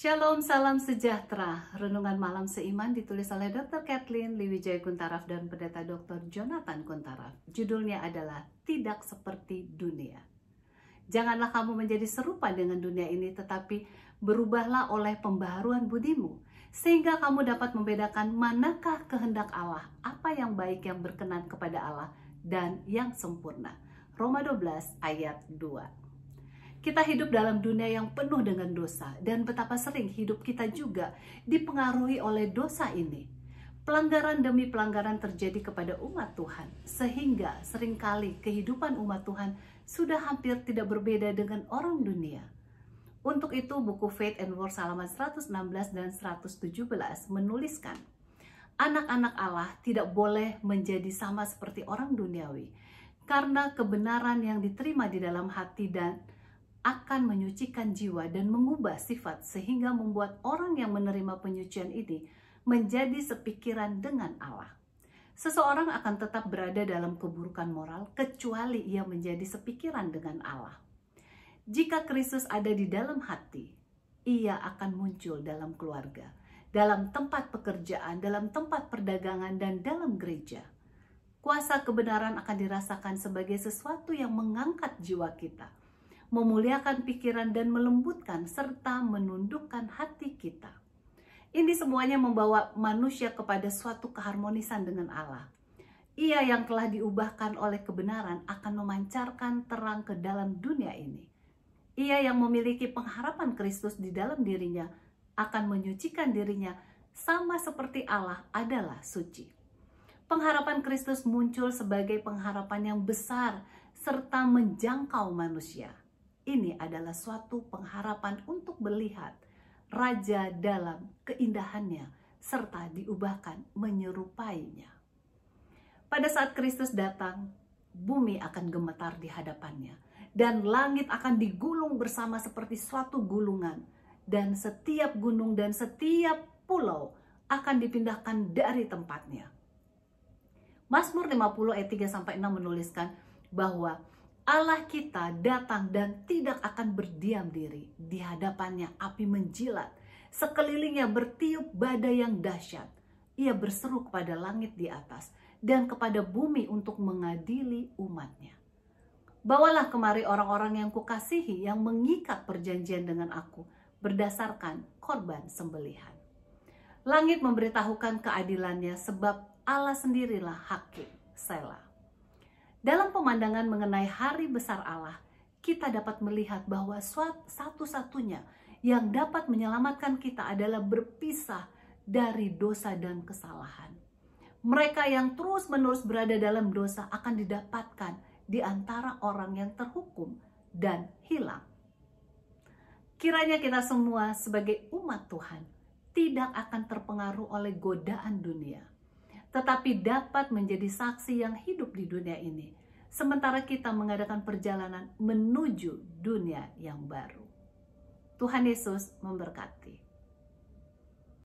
Shalom, salam sejahtera. Renungan malam seiman ditulis oleh Dr. Kathleen Liwijaya Kuntaraf dan Pendeta Dr. Jonathan Kuntaraf. Judulnya adalah Tidak Seperti Dunia. Janganlah kamu menjadi serupa dengan dunia ini, tetapi berubahlah oleh pembaharuan budimu, sehingga kamu dapat membedakan manakah kehendak Allah, apa yang baik, yang berkenan kepada Allah, dan yang sempurna. Roma 12 ayat 2. Kita hidup dalam dunia yang penuh dengan dosa, dan betapa sering hidup kita juga dipengaruhi oleh dosa ini. Pelanggaran demi pelanggaran terjadi kepada umat Tuhan, sehingga seringkali kehidupan umat Tuhan sudah hampir tidak berbeda dengan orang dunia. Untuk itu buku Faith and Works halaman 116 dan 117 menuliskan, anak-anak Allah tidak boleh menjadi sama seperti orang duniawi, karena kebenaran yang diterima di dalam hati dan akan menyucikan jiwa dan mengubah sifat, sehingga membuat orang yang menerima penyucian ini menjadi sepikiran dengan Allah. Seseorang akan tetap berada dalam keburukan moral kecuali ia menjadi sepikiran dengan Allah. Jika Kristus ada di dalam hati, ia akan muncul dalam keluarga, dalam tempat pekerjaan, dalam tempat perdagangan, dan dalam gereja. Kuasa kebenaran akan dirasakan sebagai sesuatu yang mengangkat jiwa kita, memuliakan pikiran dan melembutkan serta menundukkan hati kita. Ini semuanya membawa manusia kepada suatu keharmonisan dengan Allah. Ia yang telah diubahkan oleh kebenaran akan memancarkan terang ke dalam dunia ini. Ia yang memiliki pengharapan Kristus di dalam dirinya akan menyucikan dirinya sama seperti Allah adalah suci. Pengharapan Kristus muncul sebagai pengharapan yang besar serta menjangkau manusia. Ini adalah suatu pengharapan untuk melihat Raja dalam keindahannya serta diubahkan menyerupainya. Pada saat Kristus datang, bumi akan gemetar di hadapannya, dan langit akan digulung bersama seperti suatu gulungan, dan setiap gunung dan setiap pulau akan dipindahkan dari tempatnya. Mazmur 50 ayat 3-6 menuliskan bahwa Allah kita datang dan tidak akan berdiam diri. Di hadapannya api menjilat, sekelilingnya bertiup badai yang dahsyat. Ia berseru kepada langit di atas dan kepada bumi untuk mengadili umatnya. Bawalah kemari orang-orang yang kukasihi, yang mengikat perjanjian dengan aku berdasarkan korban sembelihan. Langit memberitahukan keadilannya, sebab Allah sendirilah hakim. Selah. Dalam pemandangan mengenai hari besar Allah, kita dapat melihat bahwa satu-satunya yang dapat menyelamatkan kita adalah berpisah dari dosa dan kesalahan. Mereka yang terus-menerus berada dalam dosa akan didapatkan di antara orang yang terhukum dan hilang. Kiranya kita semua sebagai umat Tuhan tidak akan terpengaruh oleh godaan dunia, tetapi dapat menjadi saksi yang hidup di dunia ini, sementara kita mengadakan perjalanan menuju dunia yang baru. Tuhan Yesus memberkati.